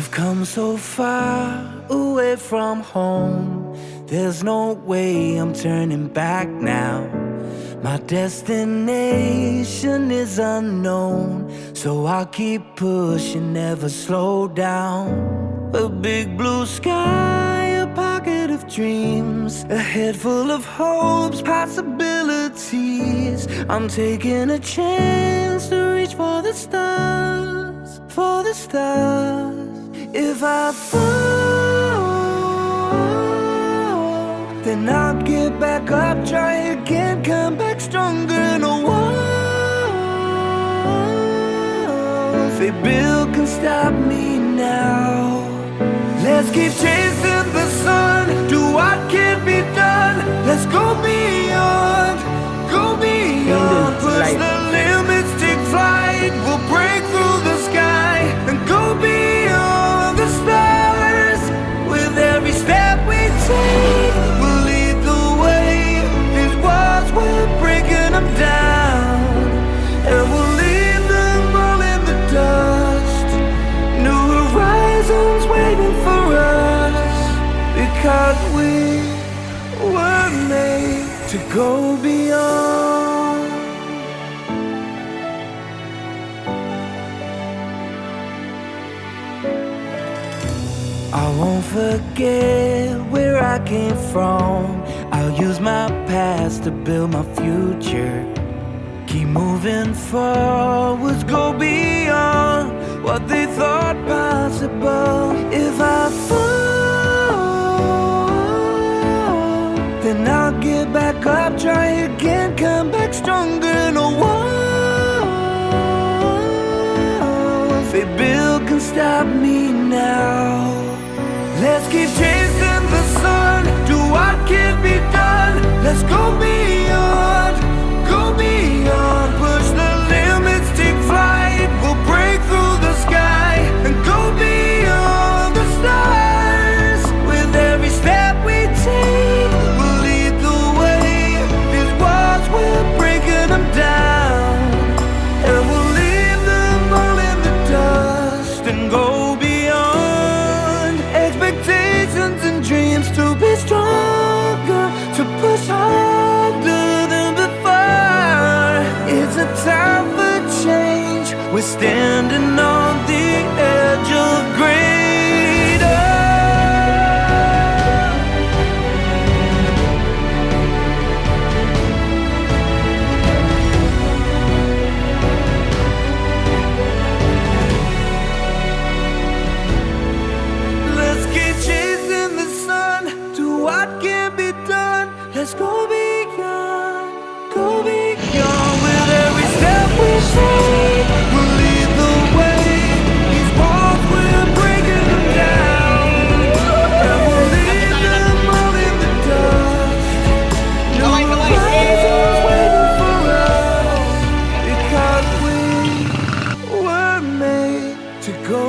We've come so far away from home. There's no way I'm turning back now. My destination is unknown, so I'll keep pushing, never slow down. A big blue sky, a pocket of dreams, a head full of hopes, possibilities. I'm taking a chance to reach for the stars, for the stars. If I fall, then I'll get back up, try again, come back stronger. No walls they build can stop me now. Let's keep chasing the sun, do what can be done. Let's go beyond, go beyond. Push the limits, take flight. We'll break through the sky and go beyond the stars. With every step we take, we'll lead the way. These walls, we're breaking them down, and we'll leave them all in the dust. New horizons waiting for us, because we were made to go beyond. I won't forget where I came from. I'll use my past to build my future. Keep moving forwards, go beyond what they thought possible. If I fall, then I'll get back up, try again, come back stronger. No walls they build can stop me now. Let's keep chasing the sun, do what can be done. Let's go beyond, go beyond. Push the limits, take flight. We'll break through the sky and go beyond the stars. With every step we take, we'll lead the way. These walls, we're breaking them down, and we'll leave them all in the dust and go beyond. Expectations and dreams to be stronger, to push harder than before. It's a time for change. We're standing on the edge of greater. Let's keep chasing the sun, do what can be done. Let's go beyond, go beyond. With every step we take, we'll lead the way. These walls, we're breaking them down, and we'll leave them all in the dust. No horizons waiting for us, because we were made to go